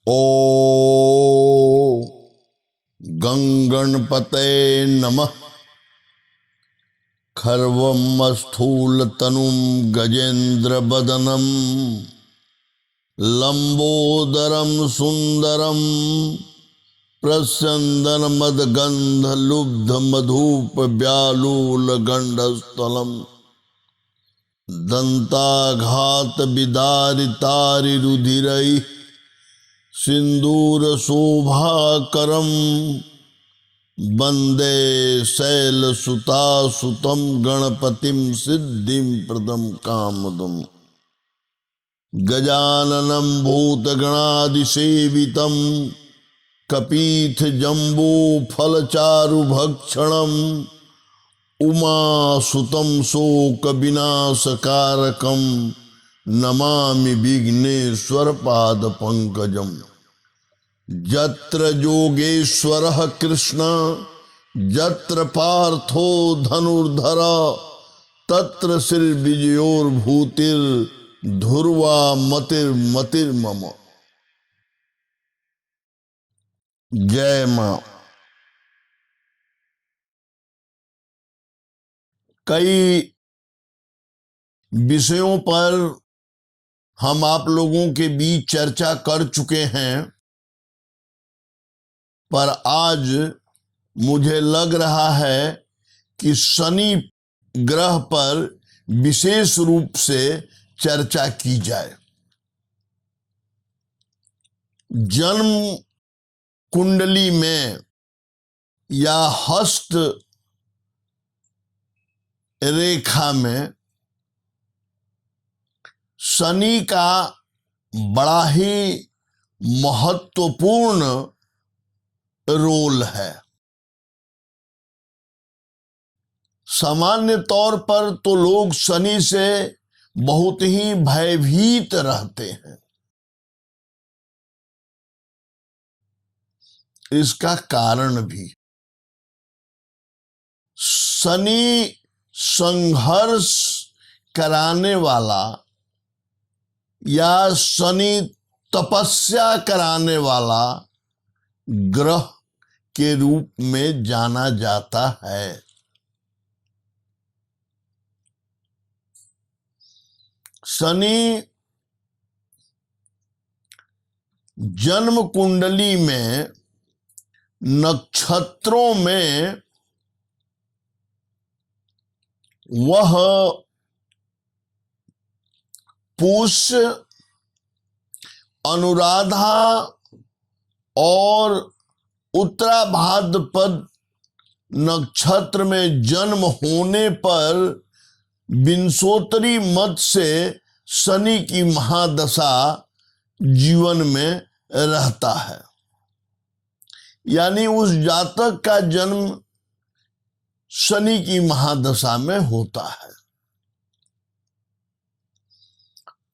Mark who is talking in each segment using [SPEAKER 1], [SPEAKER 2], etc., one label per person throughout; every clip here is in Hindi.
[SPEAKER 1] ओ गंगणपते नमः। खर्वम स्थूलतनुं गजेन्द्रवदनं लंबोदरं सुंदरं प्रस्यन्दनमदगन्धलुब्धमधुपव्यालुलगण्डस्थलं दन्ताघातविदारितारिरुधिरैः सिन्दूरशोभाकरं वन्दे शैलसुतासुतं गणपतिं सिद्धिं प्रदं कामदम्। गजाननं भूतगणादिसेवितं कपीथजम्बूफलचारुभक्षणम् उमासुतं शोकविनाशकारकं नमामि विघ्नेश्वरपादपङ्कजम्। यत्र योगेश्वरः कृष्ण यत्र पार्थो धनुर्धर तत्र श्रीविजयोर्भूतिर्ध्रुवा मतिर्मतिर्मम। जय मां। कई विषयों पर हम आप लोगों के बीच चर्चा कर चुके हैं, पर आज मुझे लग रहा है कि शनि ग्रह पर विशेष रूप से चर्चा की जाए। जन्म कुंडली में या हस्त रेखा में शनि का बड़ा ही महत्वपूर्ण रोल है। सामान्य तौर पर तो लोग शनि से बहुत ही भयभीत रहते हैं। इसका कारण भी, शनि संघर्ष कराने वाला या शनि तपस्या कराने वाला ग्रह के रूप में जाना जाता है। शनि जन्म कुंडली में नक्षत्रों में वह पुष्य, अनुराधा और उत्तरा भाद्रपद नक्षत्र में जन्म होने पर विंशोत्तरी मत से शनि की महादशा जीवन में रहता है। यानी उस जातक का जन्म शनि की महादशा में होता है।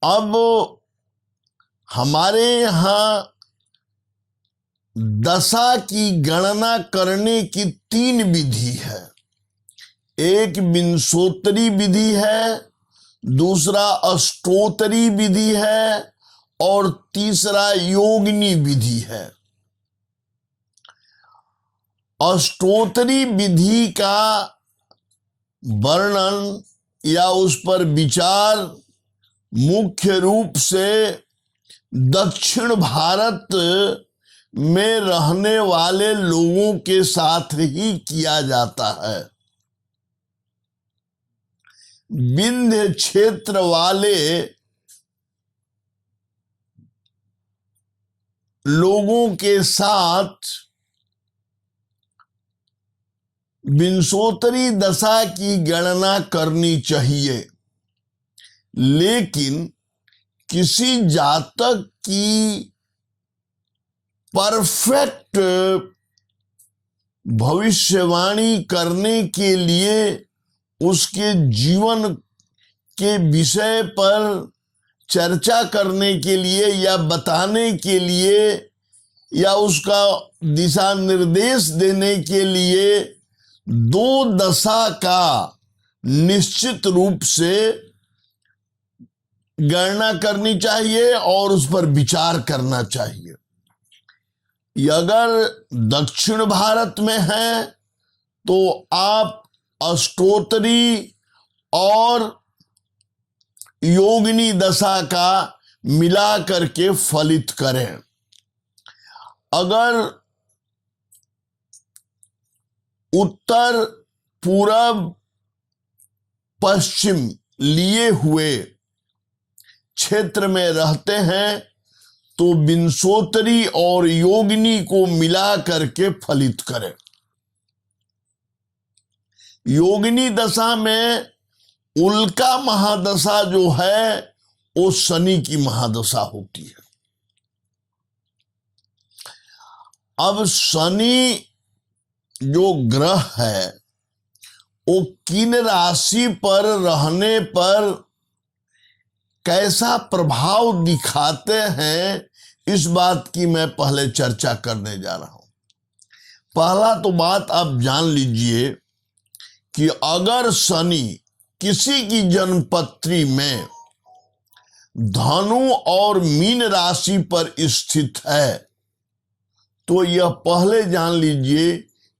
[SPEAKER 1] अब हमारे यहां दशा की गणना करने की 3 विधि है। एक विंशोत्तरी विधि है, दूसरा अष्टोत्तरी विधि है और तीसरा योगिनी विधि है। अष्टोत्तरी विधि का वर्णन या उस पर विचार मुख्य रूप से दक्षिण भारत में रहने वाले लोगों के साथ ही किया जाता है। विंध्य क्षेत्र वाले लोगों के साथ विंशोत्तरी दशा की गणना करनी चाहिए, लेकिन किसी जातक की परफेक्ट भविष्यवाणी करने के लिए, उसके जीवन के विषय पर चर्चा करने के लिए या बताने के लिए या उसका दिशा निर्देश देने के लिए 2 दशा का निश्चित रूप से गणना करनी चाहिए और उस पर विचार करना चाहिए। ये अगर दक्षिण भारत में है तो आप अष्टोत्तरी और योगिनी दशा का मिला करके फलित करें। अगर उत्तर, पूरब, पश्चिम लिए हुए क्षेत्र में रहते हैं तो विंशोत्तरी और योगिनी को मिला करके फलित करें। योगिनी दशा में उल्का महादशा जो है वो शनि की महादशा होती है। अब शनि जो ग्रह है वो किन राशि पर रहने पर कैसा प्रभाव दिखाते हैं, इस बात की मैं पहले चर्चा करने जा रहा हूं। पहला तो बात आप जान लीजिए कि अगर शनि किसी की जन्मपत्री में धनु और मीन राशि पर स्थित है तो यह पहले जान लीजिए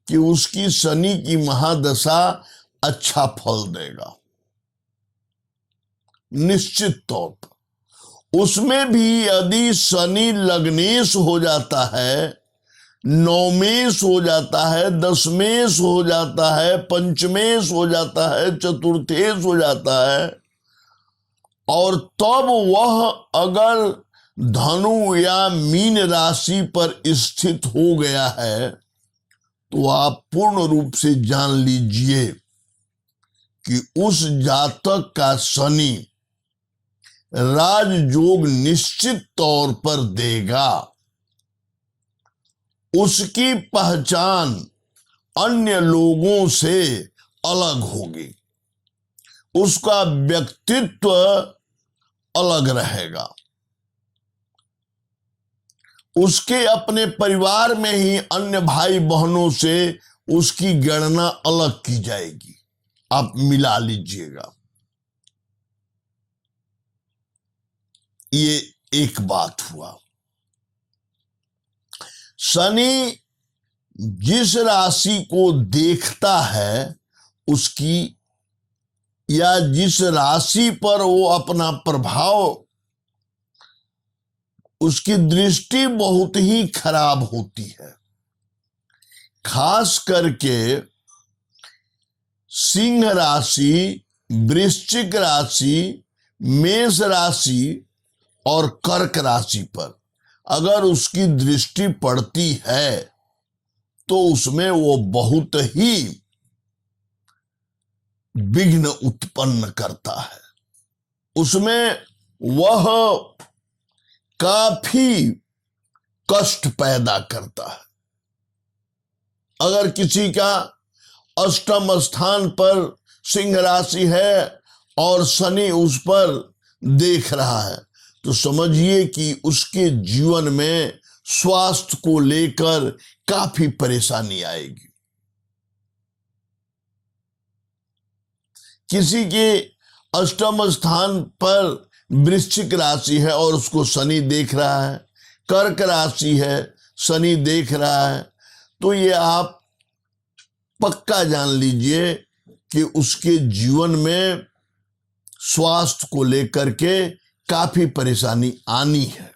[SPEAKER 1] कि उसकी शनि की महादशा अच्छा फल देगा, निश्चित तौर पर। उसमें भी यदि शनि लग्नेश हो जाता है, नौमेश हो जाता है, दशमेश हो जाता है, पंचमेश हो जाता है, चतुर्थेश हो जाता है, और तब वह अगर धनु या मीन राशि पर स्थित हो गया है तो आप पूर्ण रूप से जान लीजिए कि उस जातक का शनि राजयोग निश्चित तौर पर देगा। उसकी पहचान अन्य लोगों से अलग होगी, उसका व्यक्तित्व अलग रहेगा, उसके अपने परिवार में ही अन्य भाई बहनों से उसकी गणना अलग की जाएगी। आप मिला लीजिएगा। ये एक बात हुआ। शनि जिस राशि को देखता है उसकी, या जिस राशि पर वो अपना प्रभाव, उसकी दृष्टि बहुत ही खराब होती है। खास करके सिंह राशि, वृश्चिक राशि, मेष राशि और कर्क राशि पर अगर उसकी दृष्टि पड़ती है तो उसमें वो बहुत ही विघ्न उत्पन्न करता है, उसमें वह काफी कष्ट पैदा करता है। अगर किसी का अष्टम स्थान पर सिंह राशि है और शनि उस पर देख रहा है तो समझिए कि उसके जीवन में स्वास्थ्य को लेकर काफी परेशानी आएगी। किसी के अष्टम स्थान पर वृश्चिक राशि है और उसको शनि देख रहा है, कर्क राशि है, शनि देख रहा है, तो ये आप पक्का जान लीजिए कि उसके जीवन में स्वास्थ्य को लेकर के काफी परेशानी आनी है।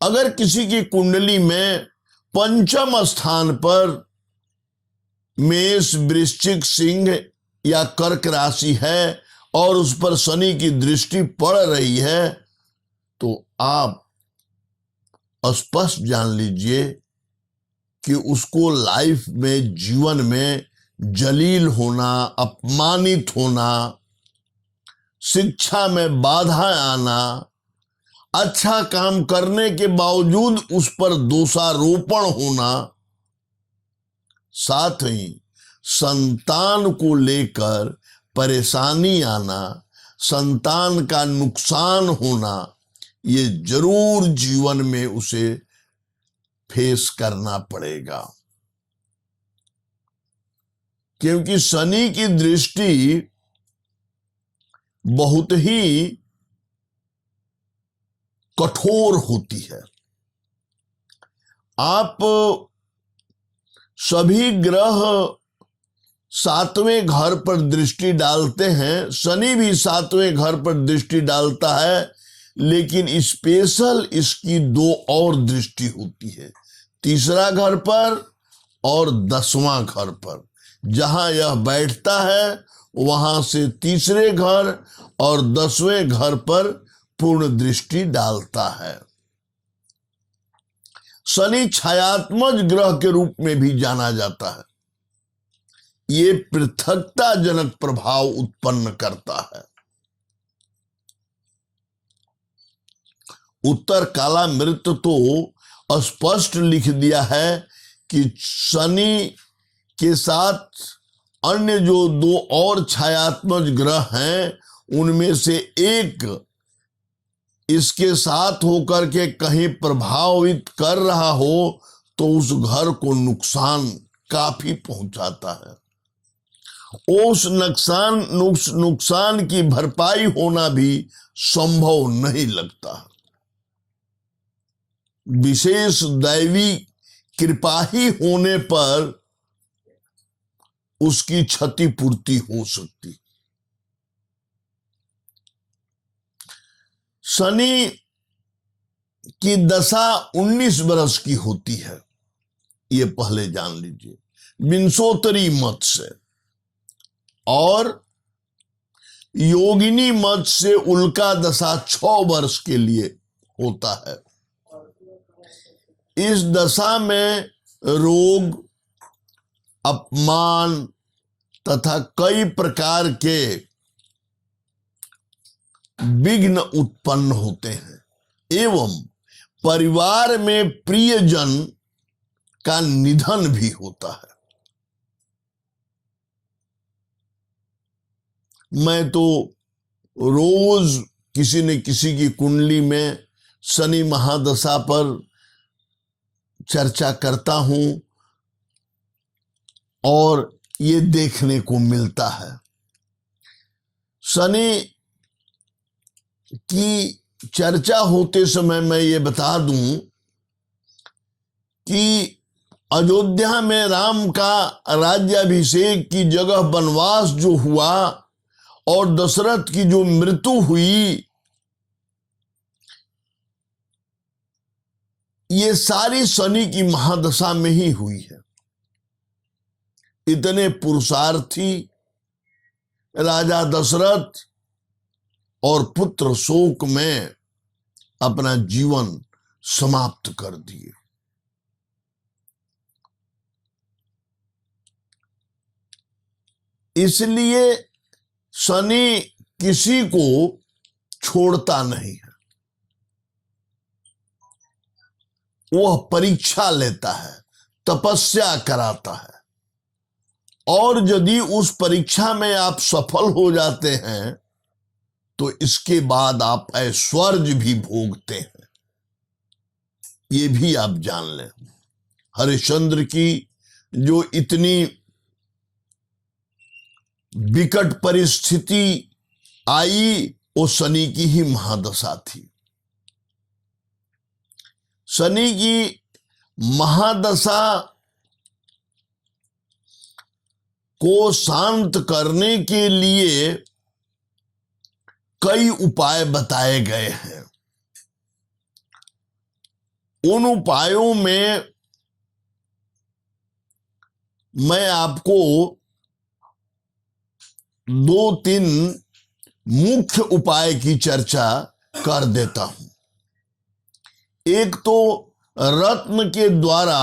[SPEAKER 1] अगर किसी की कुंडली में पंचम स्थान पर मेष, वृश्चिक, सिंह या कर्क राशि है और उस पर शनि की दृष्टि पड़ रही है तो आप स्पष्ट जान लीजिए कि उसको लाइफ में, जीवन में जलील होना, अपमानित होना, शिक्षा में बाधा आना, अच्छा काम करने के बावजूद उस पर दोषारोपण होना, साथ ही संतान को लेकर परेशानी आना, संतान का नुकसान होना, ये जरूर जीवन में उसे फेस करना पड़ेगा। क्योंकि शनि की दृष्टि बहुत ही कठोर होती है आप सभी ग्रह 7वें घर पर दृष्टि डालते हैं, शनि भी 7वें घर पर दृष्टि डालता है, लेकिन स्पेशल इसकी 2 और दृष्टि होती है, तीसरा घर पर और 10वां घर पर। जहां यह बैठता है वहां से तीसरे घर और 10वें घर पर पूर्ण दृष्टि डालता है। शनि छायात्मज ग्रह के रूप में भी जाना जाता है। ये पृथकताजनक प्रभाव उत्पन्न करता है। उत्तर काला मृत तो स्पष्ट लिख दिया है कि शनि के साथ अन्य जो 2 और छायात्मज ग्रह हैं उनमें से एक इसके साथ होकर के कहीं प्रभावित कर रहा हो तो उस घर को नुकसान काफी पहुंचाता है। उस नुकसान की भरपाई होना भी संभव नहीं लगता। विशेष दैवी कृपा ही होने पर उसकी क्षतिपूर्ति हो सकती। शनि की दशा 19 वर्ष की होती है, ये पहले जान लीजिए, विंशोत्तरी मत से, और योगिनी मत से उल्का दशा 6 वर्ष के लिए होता है। इस दशा में रोग, अपमान तथा कई प्रकार के विघ्न उत्पन्न होते हैं एवं परिवार में प्रियजन का निधन भी होता है। मैं तो रोज किसी न किसी की कुंडली में शनि महादशा पर चर्चा करता हूं और ये देखने को मिलता है। शनि की चर्चा होते समय मैं ये बता दूं कि अयोध्या में राम का राज्याभिषेक की जगह वनवास जो हुआ और दशरथ की जो मृत्यु हुई, ये सारी शनि की महादशा में ही हुई है। इतने पुरुषार्थी राजा दशरथ और पुत्र शोक में अपना जीवन समाप्त कर दिए। इसलिए शनि किसी को छोड़ता नहीं है, वह परीक्षा लेता है, तपस्या कराता है, और यदि उस परीक्षा में आप सफल हो जाते हैं तो इसके बाद आप ऐश्वर्य भी भोगते हैं। ये भी आप जान लें। हरिश्चंद्र की जो इतनी विकट परिस्थिति आई वो शनि की ही महादशा थी। शनि की महादशा को शांत करने के लिए कई उपाय बताए गए हैं। उन उपायों में मैं आपको 2-3 मुख्य उपाय की चर्चा कर देता हूं। एक तो रत्न के द्वारा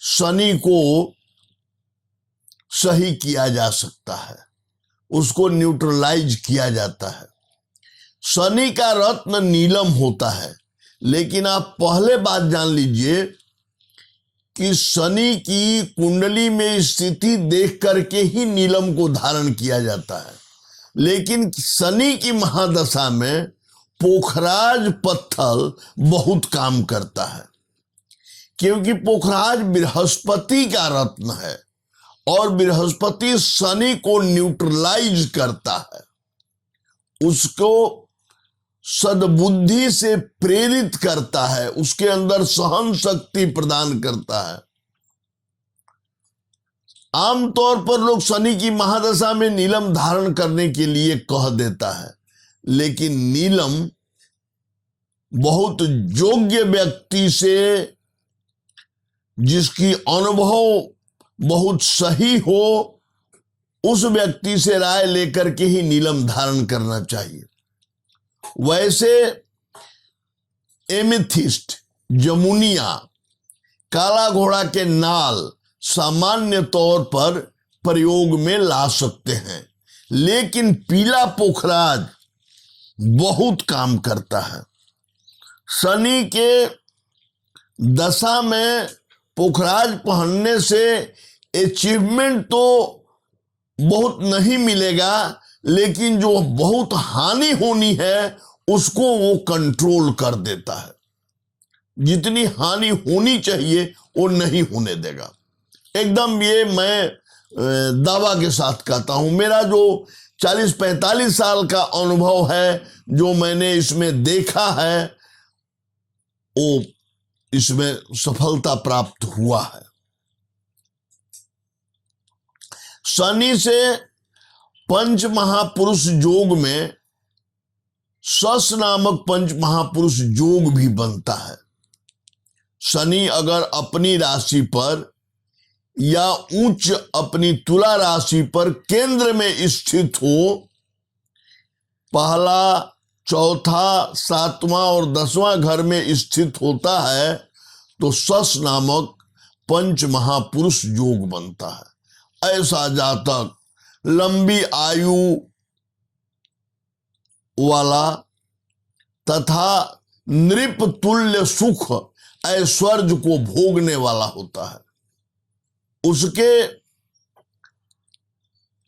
[SPEAKER 1] शनि को सही किया जा सकता है, उसको न्यूट्रलाइज किया जाता है। शनि का रत्न नीलम होता है, लेकिन आप पहले बात जान लीजिए कि शनि की कुंडली में स्थिति देख करके ही नीलम को धारण किया जाता है। लेकिन शनि की महादशा में पोखराज पत्थर बहुत काम करता है, क्योंकि पोखराज बृहस्पति का रत्न है और बृहस्पति शनि को न्यूट्रलाइज करता है, उसको सद्बुद्धि से प्रेरित करता है, उसके अंदर सहन शक्ति प्रदान करता है। आमतौर पर लोग शनि की महादशा में नीलम धारण करने के लिए कह देता है, लेकिन नीलम बहुत योग्य व्यक्ति से, जिसकी अनुभव बहुत सही हो, उस व्यक्ति से राय लेकर के ही नीलम धारण करना चाहिए। वैसे एमेथिस्ट, जमुनिया, काला घोड़ा के नाल सामान्य तौर पर प्रयोग में ला सकते हैं, लेकिन पीला पोखराज बहुत काम करता है। शनि के दशा में पोखराज पहनने से अचीवमेंट तो बहुत नहीं मिलेगा, लेकिन जो बहुत हानि होनी है उसको वो कंट्रोल कर देता है। जितनी हानि होनी चाहिए वो नहीं होने देगा। एकदम ये मैं दावा के साथ कहता हूं। मेरा जो 40-45 साल का अनुभव है, जो मैंने इसमें देखा है, वो इसमें सफलता प्राप्त हुआ है। शनि से पंच महापुरुष योग में सस नामक पंच महापुरुष योग भी बनता है। शनि अगर अपनी राशि पर या उच्च अपनी तुला राशि पर केंद्र में स्थित हो, पहला, चौथा, 7वां और 10वां घर में स्थित होता है, तो सस नामक पंच महापुरुष योग बनता है। ऐसा जातक लंबी आयु वाला तथा नृप तुल्य सुख ऐश्वर्य को भोगने वाला होता है। उसके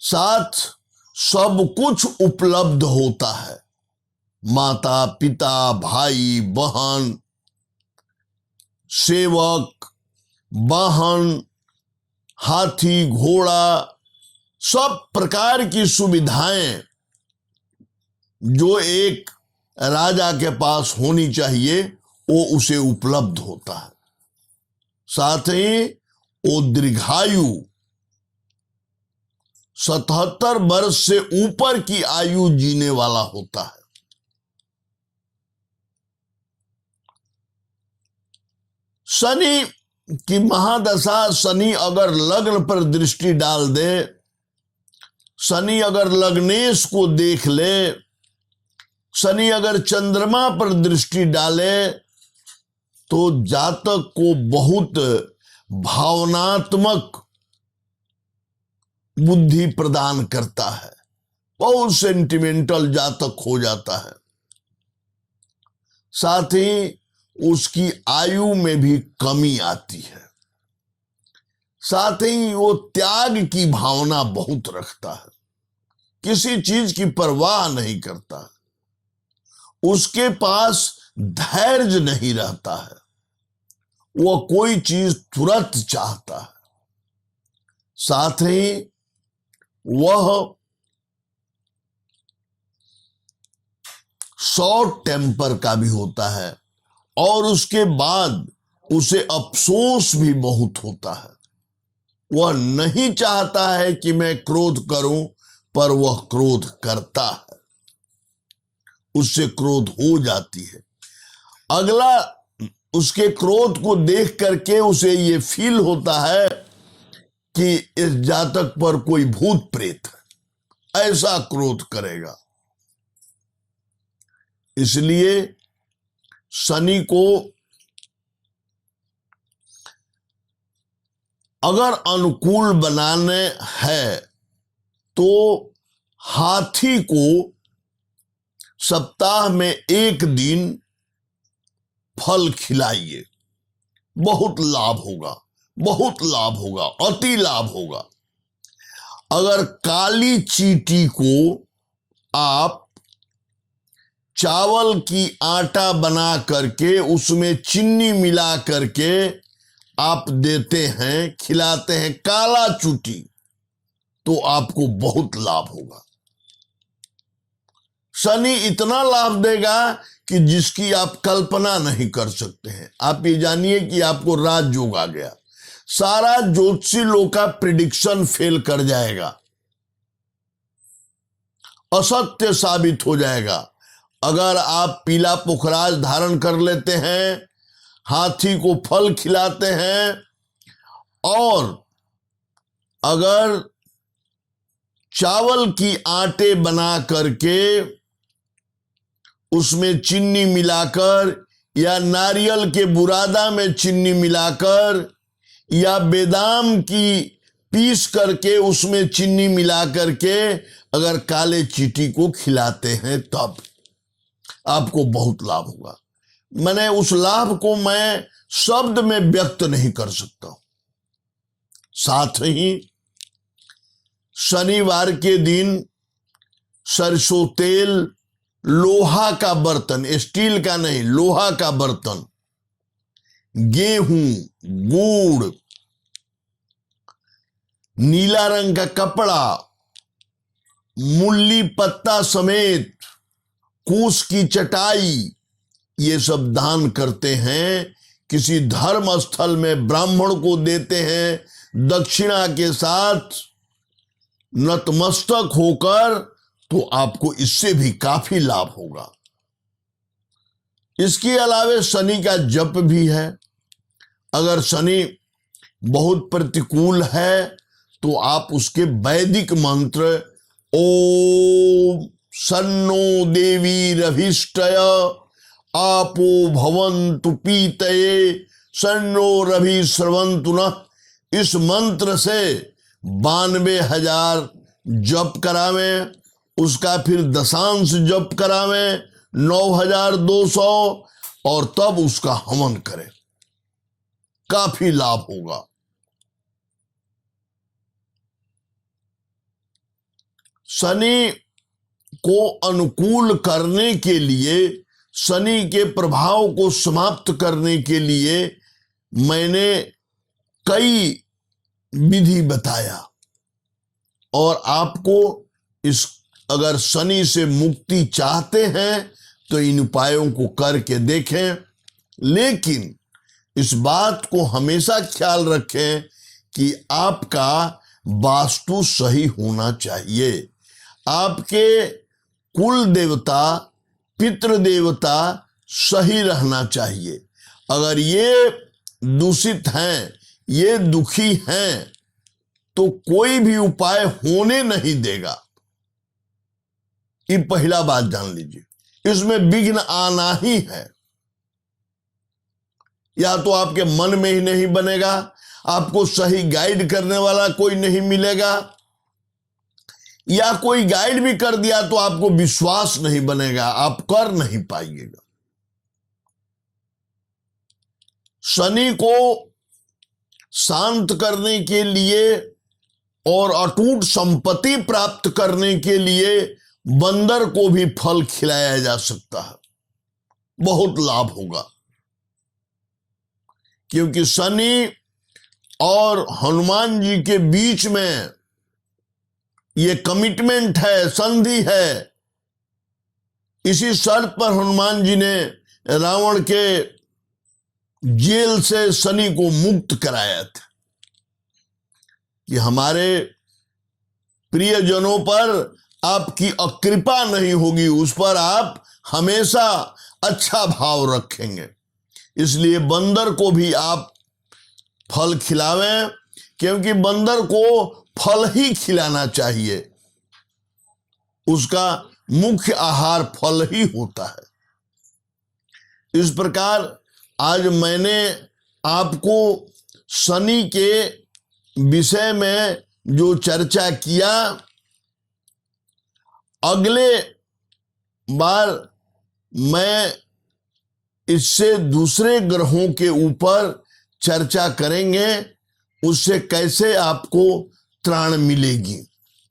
[SPEAKER 1] साथ सब कुछ उपलब्ध होता है। माता पिता, भाई बहन, सेवक, वाहन, हाथी घोड़ा, सब प्रकार की सुविधाएं जो एक राजा के पास होनी चाहिए, वो उसे उपलब्ध होता है। साथ ही वो दीर्घायु 77 वर्ष से ऊपर की आयु जीने वाला होता है। शनि की महादशा, शनि अगर लग्न पर दृष्टि डाल दे, शनि अगर लग्नेश को देख ले, शनि अगर चंद्रमा पर दृष्टि डाले, तो जातक को बहुत भावनात्मक बुद्धि प्रदान करता है। बहुत सेंटिमेंटल जातक हो जाता है। साथ ही उसकी आयु में भी कमी आती है। साथ ही वो त्याग की भावना बहुत रखता है, किसी चीज की परवाह नहीं करता है। उसके पास धैर्य नहीं रहता है, वह कोई चीज तुरंत चाहता है। साथ ही वह शॉर्ट टेम्पर का भी होता है, और उसके बाद उसे अफसोस भी बहुत होता है। वह नहीं चाहता है कि मैं क्रोध करूं, पर वह क्रोध करता है, उससे क्रोध हो जाती है। अगला उसके क्रोध को देख करके उसे ये फील होता है कि इस जातक पर कोई भूत प्रेत है, ऐसा क्रोध करेगा। इसलिए शनि को अगर अनुकूल बनाने है तो हाथी को सप्ताह में एक दिन फल खिलाइए, बहुत लाभ होगा, बहुत लाभ होगा, अति लाभ होगा। अगर काली चींटी को आप चावल की आटा बना करके उसमें चीनी मिला करके आप देते हैं, खिलाते हैं, काला चूटी, तो आपको बहुत लाभ होगा। शनि इतना लाभ देगा कि जिसकी आप कल्पना नहीं कर सकते हैं। आप ये जानिए कि आपको राजयोग आ गया, सारा ज्योतिषी लोग का प्रिडिक्शन फेल कर जाएगा, असत्य साबित हो जाएगा। अगर आप पीला पुखराज धारण कर लेते हैं, हाथी को फल खिलाते हैं, और अगर चावल की आटे बना करके उसमें चीनी मिलाकर, या नारियल के बुरादा में चीनी मिलाकर, या बादाम की पीस करके उसमें चीनी मिला करके अगर काले चींटी को खिलाते हैं, तब आपको बहुत लाभ होगा। मैंने उस लाभ को मैं शब्द में व्यक्त नहीं कर सकता। साथ ही शनिवार के दिन सरसों तेल, लोहा का बर्तन, स्टील का नहीं, लोहा का बर्तन, गेहूं, गुड़, नीला रंग का कपड़ा, मूली पत्ता समेत कूस की चटाई, ये सब दान करते हैं, किसी धर्म स्थल में ब्राह्मण को देते हैं दक्षिणा के साथ नतमस्तक होकर, तो आपको इससे भी काफी लाभ होगा। इसके अलावे शनि का जप भी है। अगर शनि बहुत प्रतिकूल है तो आप उसके वैदिक मंत्र ओम सन्नो देवी रभिष्टय आपो भवन्तु पीतये सन्नो रवि स्रवन्तु नः, इस मंत्र से 92,000 जप करावें, उसका फिर दशांश जप करावें 9,200, और तब उसका हवन करें, काफी लाभ होगा। शनि को अनुकूल करने के लिए, शनि के प्रभाव को समाप्त करने के लिए मैंने कई विधि बताया, और आपको इस, अगर शनि से मुक्ति चाहते हैं तो इन उपायों को करके देखें। लेकिन इस बात को हमेशा ख्याल रखें कि आपका वास्तु सही होना चाहिए, आपके कुल देवता, पितृ देवता सही रहना चाहिए। अगर ये दूषित हैं, ये दुखी हैं, तो कोई भी उपाय होने नहीं देगा। ये पहला बात जान लीजिए, इसमें विघ्न आना ही है। या तो आपके मन में ही नहीं बनेगा, आपको सही गाइड करने वाला कोई नहीं मिलेगा, या कोई गाइड भी कर दिया तो आपको विश्वास नहीं बनेगा, आप कर नहीं पाइएगा। शनि को शांत करने के लिए और अटूट संपत्ति प्राप्त करने के लिए बंदर को भी फल खिलाया जा सकता है, बहुत लाभ होगा। क्योंकि शनि और हनुमान जी के बीच में ये कमिटमेंट है, संधि है। इसी शर्त पर हनुमान जी ने रावण के जेल से शनि को मुक्त कराया था कि हमारे प्रियजनों पर आपकी अकृपा नहीं होगी, उस पर आप हमेशा अच्छा भाव रखेंगे। इसलिए बंदर को भी आप फल खिलावें, क्योंकि बंदर को फल ही खिलाना चाहिए, उसका मुख्य आहार फल ही होता है। इस प्रकार आज मैंने आपको शनि के विषय में जो चर्चा किया, अगले बार मैं इससे दूसरे ग्रहों के ऊपर चर्चा करेंगे, उससे कैसे आपको त्राण मिलेगी।